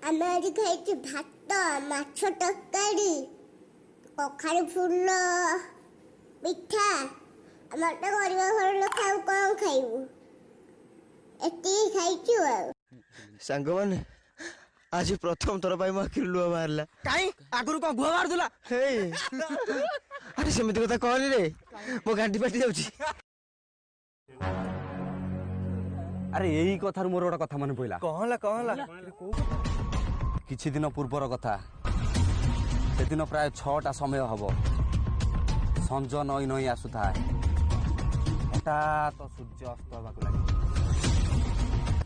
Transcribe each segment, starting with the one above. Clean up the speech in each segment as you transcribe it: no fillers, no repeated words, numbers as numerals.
ଆମେ ଆଜି ଖାଇଛୁ ଭାତ, ମାଛ ତରକାରୀ, କଖାରୁ ଫୁଲ, ମିଠା। ଆମର ତ ଗରିବ ଘର ଲୋକ, ଆଉ କ'ଣ ଖାଇବୁ? ଏତିକି ଖାଇଛୁ ଆଉ। ସାଙ୍ଗମାନେ ଆଜି ପ୍ରଥମ ଥର ପାଇଁ ମୋ ଆଖିରୁ ଲୁହ ବାହାରିଲା। କାଇଁ ଆଗରୁ କ'ଣ ଗୁହ ବାହାରୁଥିଲା? ଆରେ ସେମିତି କଥା କହନି ରେ, ମୋ ଗାଣ୍ଡି ପାଟି ଯାଉଛି। ଆରେ ଏଇ କଥାରୁ ମୋର ଗୋଟେ କଥା ମନେ ପଇଲା। କଣ ହେଲା? କିଛି ଦିନ ପୂର୍ବର କଥା। ସେଦିନ ପ୍ରାୟ 6ଟା ସମୟ ହବ। ସଞ୍ଜ ନଈ ନଈ ଆସୁଥାଏ। ହଠାତ୍ ସୂର୍ଯ୍ୟ ଅସ୍ତ ହେବାକୁ ଲାଗେ।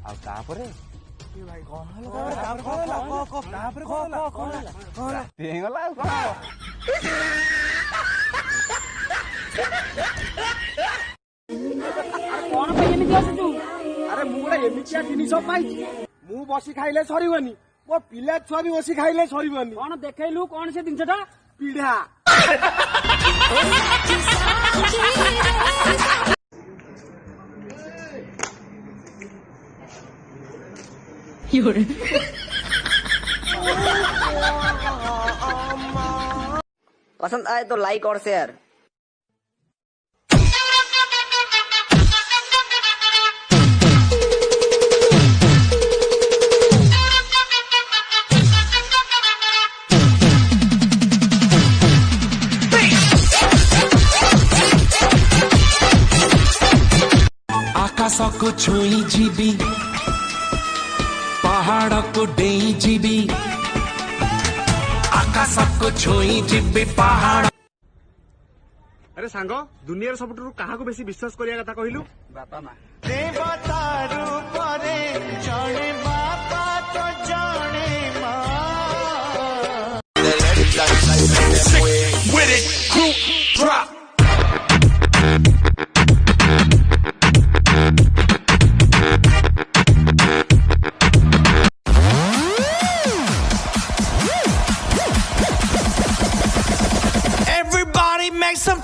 ଆଉ ତାପରେ ହେଇଗଲା ଆଉ କଣ? କଣ ପାଇଁ ଏମିତି ଆସୁଛୁ? ଆରେ ମୁଁ ଗୋଟେ ଏମିତିଆ ଜିନିଷ ପାଇଛି, ମୁଁ ବସି ଖାଇଲେ ସରିବନି, ମୋ ପିଲା ଛୁଆ ବି ବସି ଖାଇଲେ ସରିବନି। କଣ ଦେଖେଇଲୁ? କଣ ସେ ଜିନିଷଟା? ପିଢା। पसंद आए तो लाइक और शेयर। आकाश को छुई जीवी, पहाड़ को डेई जीवी, आकाश को छुई जीवी पहाड़। अरे सांग, दुनिया सबुठु काहाको बेसी विश्वास करिया कथा कहिलु? ବାପା ମା। ଦେବତାରୁ ପରେ ଜଣେ ବାପା ତ ଜଣେ ମା। With it, group drop. Everybody make some